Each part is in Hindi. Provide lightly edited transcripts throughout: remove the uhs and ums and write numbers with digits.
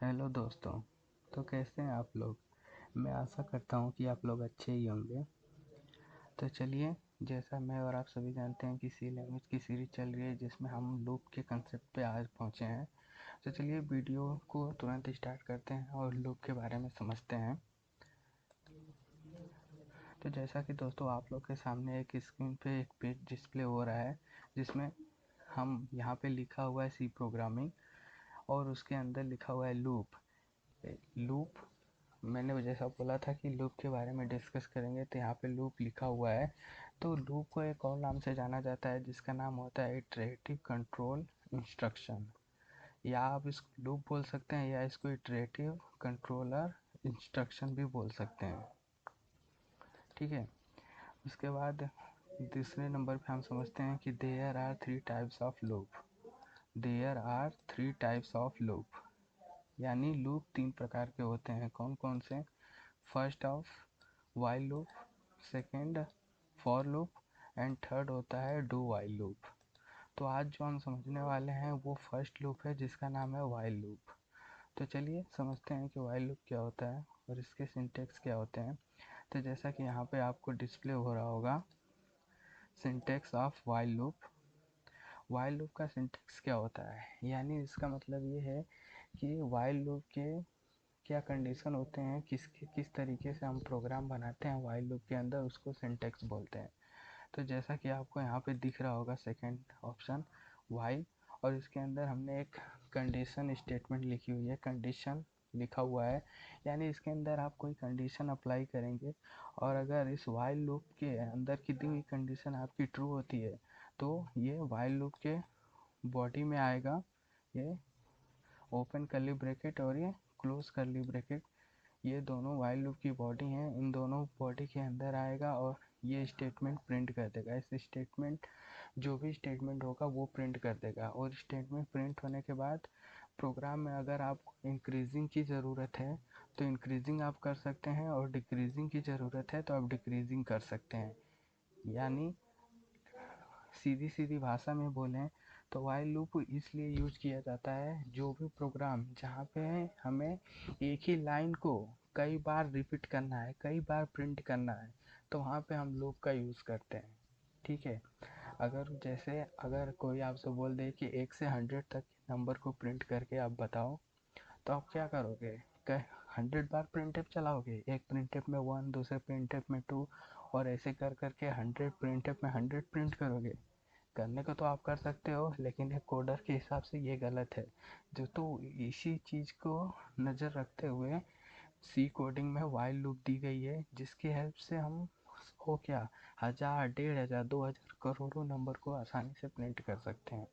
हेलो दोस्तों। तो कैसे हैं आप लोग? मैं आशा करता हूँ कि आप लोग अच्छे ही होंगे। तो चलिए, जैसा मैं और आप सभी जानते हैं कि सी लैंग्वेज की सीरीज चल रही है जिसमें हम लूप के कंसेप्ट पे आज पहुँचे हैं। तो चलिए वीडियो को तुरंत स्टार्ट करते हैं और लूप के बारे में समझते हैं। तो जैसा कि दोस्तों आप लोग के सामने एक स्क्रीन पे एक पेज डिस्प्ले हो रहा है जिसमें हम यहाँ पे लिखा हुआ है सी प्रोग्रामिंग और उसके अंदर लिखा हुआ है लूप। लूप मैंने जैसा बोला था कि लूप के बारे में डिस्कस करेंगे, तो यहाँ पे लूप लिखा हुआ है। तो लूप को एक और नाम से जाना जाता है जिसका नाम होता है इटरेटिव कंट्रोल इंस्ट्रक्शन, या आप इस लूप बोल सकते हैं या इसको इटरेटिव कंट्रोलर इंस्ट्रक्शन भी बोल सकते हैं। ठीक है। उसके बाद दूसरे नंबर पे हम समझते हैं कि there are three types of loop. There are three types of loop, यानी लूप तीन प्रकार के होते हैं। कौन कौन से? First of while loop, second for loop and third होता है डू वाइल लूप। तो आज जो हम समझने वाले हैं वो फर्स्ट लूप है जिसका नाम है वाइल लूप। तो चलिए समझते हैं कि वाइल लूप क्या होता है और इसके सिंटेक्स क्या होते हैं। तो जैसा कि यहाँ पे आपको डिस्प्ले हो रहा होगा syntax of while loop. While loop का सिंटेक्स क्या होता है, यानी इसका मतलब ये है कि वाइल लूप के क्या कंडीशन होते हैं, किस तरीके से हम प्रोग्राम बनाते हैं वाइल लूप के अंदर, उसको सिंटेक्स बोलते हैं। तो जैसा कि आपको यहाँ पे दिख रहा होगा सेकंड ऑप्शन वाइल, और इसके अंदर हमने एक कंडीशन स्टेटमेंट लिखी हुई है, कंडीशन लिखा हुआ है, यानी इसके अंदर आप कोई कंडीशन अप्लाई करेंगे और अगर इस वाइल लूप के अंदर की दी हुई कंडीशन आपकी ट्रू होती है तो ये वाइल लूप के बॉडी में आएगा, ये ओपन कर्ली ब्रैकेट और ये क्लोज कर्ली ब्रैकेट, ये दोनों वाइल लूप की बॉडी हैं, इन दोनों बॉडी के अंदर आएगा और ये स्टेटमेंट प्रिंट कर देगा। इस स्टेटमेंट जो भी स्टेटमेंट होगा वो प्रिंट कर देगा, और स्टेटमेंट प्रिंट होने के बाद प्रोग्राम में अगर आपको इंक्रीजिंग की ज़रूरत है तो इंक्रीजिंग आप कर सकते हैं, और डिक्रीजिंग की ज़रूरत है तो आप डिक्रीजिंग कर सकते हैं। यानी सीधी सीधी भाषा में बोलें तो वाइल लूप इसलिए यूज किया जाता है जो भी प्रोग्राम जहाँ पे हमें एक ही लाइन को कई बार रिपीट करना है, कई बार प्रिंट करना है, तो वहाँ पे हम लूप का यूज़ करते हैं। ठीक है। अगर कोई आपसे बोल दे कि 1 से 100 तक के नंबर को प्रिंट करके आप बताओ, तो आप क्या करोगे? 100 बार प्रिंटफ चलाओगे, एक प्रिंटफ में 1, दूसरे प्रिंटफ में 2, और ऐसे कर करके 100 प्रिंटफ में 100 प्रिंट करोगे? करने को तो आप कर सकते हो, लेकिन एक कोडर के हिसाब से ये गलत है। जो तो इसी चीज़ को नज़र रखते हुए सी कोडिंग में वाइल लूप दी गई है जिसकी हेल्प से हम हो क्या 1000, 1500, 2000 करोड़ों नंबर को आसानी से प्रिंट कर सकते हैं।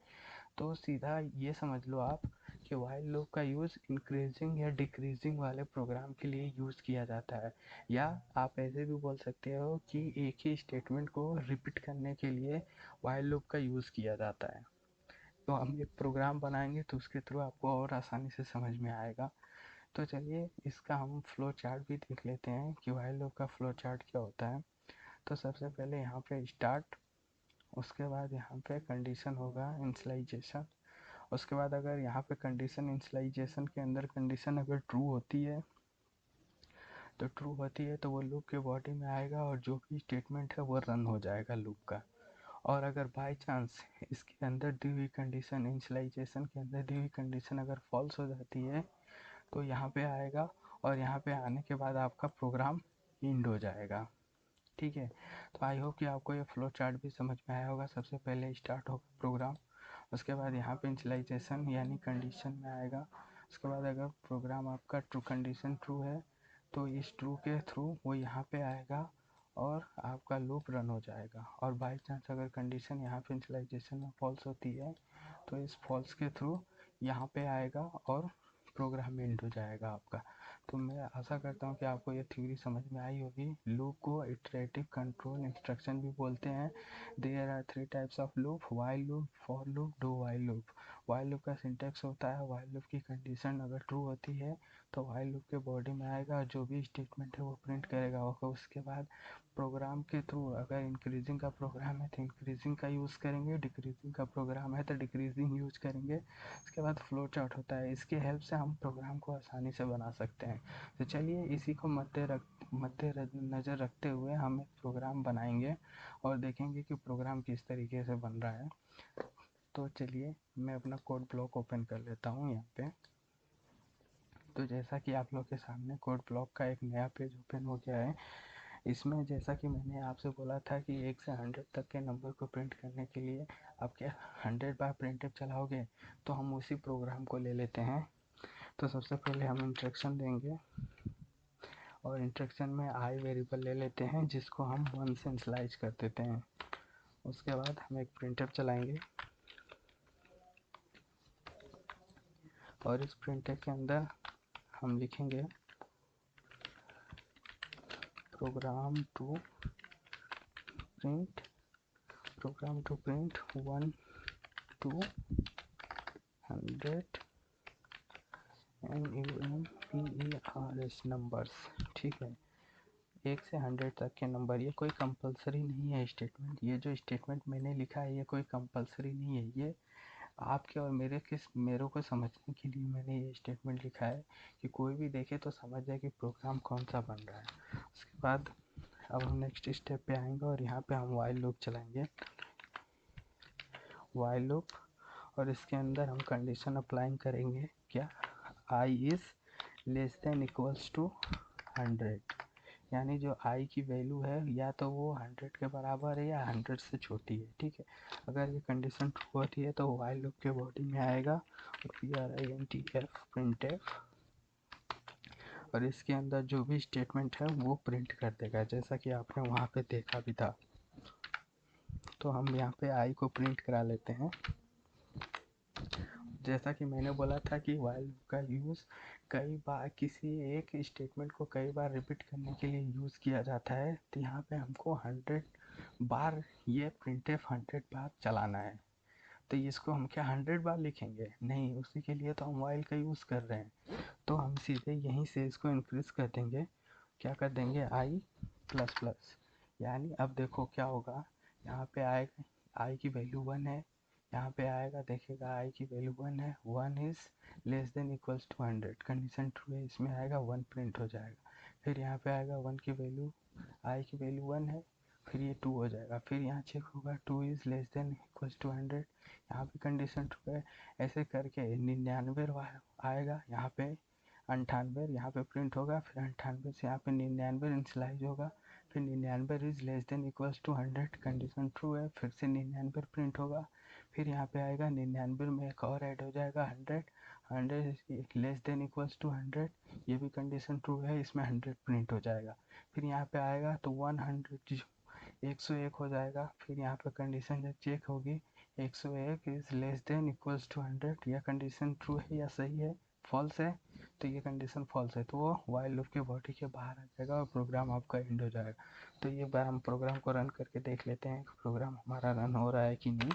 तो सीधा ये समझ लो आप कि वाइल लूप का यूज़ इंक्रीजिंग या डिक्रीजिंग वाले प्रोग्राम के लिए यूज़ किया जाता है, या आप ऐसे भी बोल सकते हो कि एक ही स्टेटमेंट को रिपीट करने के लिए वाइल लूप का यूज़ किया जाता है। तो हम एक प्रोग्राम बनाएंगे तो उसके थ्रू आपको और आसानी से समझ में आएगा। तो चलिए इसका हम फ्लो चार्ट भी देख लेते हैं कि वाइल लूप का फ्लो चार्ट क्या होता है। तो सबसे पहले यहाँ पे स्टार्ट, उसके बाद यहाँ पे कंडीशन होगा इनिशियलाइजेशन, उसके बाद अगर यहाँ पे कंडीशन इनिशियलाइजेशन के अंदर कंडीशन अगर ट्रू होती है तो वो लूप के बॉडी में आएगा और जो भी स्टेटमेंट है वो रन हो जाएगा लूप का। और अगर बाय चांस इसके अंदर दी हुई कंडीशन इनिशियलाइजेशन के अंदर दी हुई कंडीशन अगर फॉल्स हो जाती है तो यहाँ पे आएगा, और यहाँ पे आने के बाद आपका प्रोग्राम एंड हो जाएगा। ठीक है। तो आई होप कि आपको ये फ्लो चार्ट भी समझ में आया होगा। सबसे पहले स्टार्ट होगा प्रोग्राम, उसके बाद यहाँ पे इनिशियलाइजेशन यानी कंडीशन में आएगा, उसके बाद अगर प्रोग्राम आपका ट्रू कंडीशन ट्रू है तो इस ट्रू के थ्रू वो यहाँ पे आएगा और आपका लूप रन हो जाएगा, और बाई चांस अगर कंडीशन यहाँ पे इनिशियलाइजेशन में फॉल्स होती है तो इस फॉल्स के थ्रू यहाँ पे आएगा और प्रोग्राम एंड हो जाएगा आपका। तो मैं आशा करता हूँ कि आपको ये थ्योरी समझ में आई होगी। लूप को इटरेटिव कंट्रोल इंस्ट्रक्शन भी बोलते हैं। There are three types of loop: while loop, for loop, do while loop. While loop का सिंटैक्स होता है, वाइल लूप की कंडीशन अगर ट्रू होती है तो वाइल लूप के बॉडी में आएगा, जो भी स्टेटमेंट है वो प्रिंट करेगा। और उसके बाद प्रोग्राम के थ्रू अगर इंक्रीजिंग का प्रोग्राम है तो इंक्रीजिंग का यूज़ करेंगे, डिक्रीजिंग का प्रोग्राम है तो डिक्रीजिंग यूज करेंगे। उसके बाद फ्लो चार्ट होता है, इसके हेल्प से हम प्रोग्राम को आसानी से बना सकते हैं। तो चलिए इसी को मद्देनज़र रखते हुए हम एक प्रोग्राम बनाएंगे और देखेंगे कि प्रोग्राम किस तरीके से बन रहा है। तो चलिए मैं अपना कोड ब्लॉक ओपन कर लेता हूँ यहाँ पे। तो जैसा कि आप लोग के सामने कोड ब्लॉक का एक नया पेज ओपन हो गया है। इसमें जैसा कि मैंने आपसे बोला था कि 1 से 100 तक के नंबर को प्रिंट करने के लिए आप क्या 100 बार प्रिंटफ चलाओगे, तो हम उसी प्रोग्राम को ले लेते हैं। तो सबसे पहले हम इंस्ट्रक्शन देंगे और इंस्ट्रक्शन में आई वेरिएबल ले लेते हैं, जिसको हम 1 से इनिशियलाइज कर देते हैं। उसके बाद हम एक प्रिंटफ चलाएंगे और इस प्रिंटफ के अंदर हम लिखेंगे program to print 1 to 100 NUMBERS numbers. ठीक है, 1 से 100 तक के नंबर। ये कोई कंपलसरी नहीं है स्टेटमेंट, ये जो स्टेटमेंट मैंने लिखा है ये कोई कंपलसरी नहीं है, ये आपके और मेरे को समझने के लिए मैंने ये स्टेटमेंट लिखा है कि कोई भी देखे तो समझ जाए कि प्रोग्राम कौन सा बन रहा है। उसके बाद अब हम नेक्स्ट स्टेप पे आएंगे और यहाँ पे हम वाइल लूप चलाएंगे, वाइल लूप, और इसके अंदर हम कंडीशन अप्लाइंग करेंगे क्या, i is less than equals to 100, यानी जो i की वैल्यू है या तो वो 100 के बराबर है या 100 से छोटी है। ठीक है, अगर ये कंडीशन ट्रू होती है तो वाइल लूप के बॉडी में आएगा printf printf, और इसके अंदर जो भी स्टेटमेंट है वो प्रिंट कर देगा, जैसा कि आपने वहाँ पे देखा भी था। तो हम यहाँ पे i को प्रिंट करा लेते हैं। जैसा कि मैंने बोला था कि वाइल लूप का यूज़ कई बार किसी एक स्टेटमेंट को कई बार रिपीट करने के लिए यूज़ किया जाता है। तो यहाँ पे हमको 100 बार ये printf 100 बार चलाना है। तो इसको हम क्या 100 बार लिखेंगे? नहीं, उसी के लिए तो हम वाइल का यूज़ कर रहे हैं। तो हम सीधे यहीं से इसको इंक्रीज़ कर देंगे, क्या कर देंगे i प्लस प्लस, यानी अब देखो क्या होगा, यहाँ पे आएगा i की वैल्यू 1 है, यहाँ पे आएगा देखिएगा i की वैल्यू 1 है, 1 is less than equals to 100, condition true है, इसमें आएगा 1 प्रिंट हो जाएगा। फिर यहाँ पे आएगा 1 की वैल्यू, i की वैल्यू 1 है, फिर ये 2 हो जाएगा, फिर यहाँ चेक होगा 2 is less than equals to 100, यहाँ पे कंडीशन ट्रू है। ऐसे करके 99 आएगा, यहाँ पे 98 यहाँ पे प्रिंट होगा, फिर 98 से यहाँ पे 99 इनिशियलाइज होगा, फिर 99 is less than equals to 100, condition true है, फिर से 99 प्रिंट होगा, फिर यहाँ पे आएगा 99 में एक और ऐड हो जाएगा 100, 100 लेस देन इक्वल्स टू 100, ये भी कंडीशन ट्रू है, इसमें 100 प्रिंट हो जाएगा। फिर यहाँ पे आएगा तो 101 हो जाएगा, फिर यहाँ पे कंडीशन जब चेक होगी 101 is less than equals to 100, यह कंडीशन ट्रू है या सही है, फॉल्स है, तो ये कंडीशन फॉल्स है, तो वो वाइल लूप के बॉडी के बाहर आ जाएगा और प्रोग्राम आपका एंड हो जाएगा। तो ये बार हम प्रोग्राम को रन करके देख लेते हैं कि प्रोग्राम हमारा रन हो रहा है कि नहीं।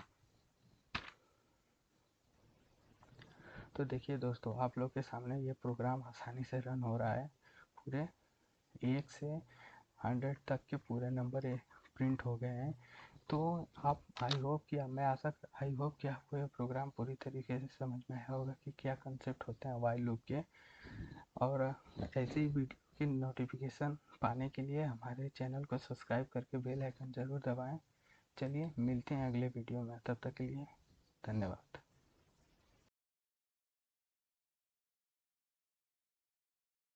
तो देखिए दोस्तों, आप लोग के सामने ये प्रोग्राम आसानी से रन हो रहा है, पूरे 1 से 100 तक के पूरे नंबर प्रिंट हो गए हैं। तो आप आई होप कि आपको ये प्रोग्राम पूरी तरीके से समझ में आया होगा कि क्या कंसेप्ट होता है वाइल लूप के। और ऐसी वीडियो की नोटिफिकेशन पाने के लिए हमारे चैनल को सब्सक्राइब करके बेल आइकन ज़रूर दबाएं। चलिए मिलते हैं अगले वीडियो में, तब तक के लिए धन्यवाद।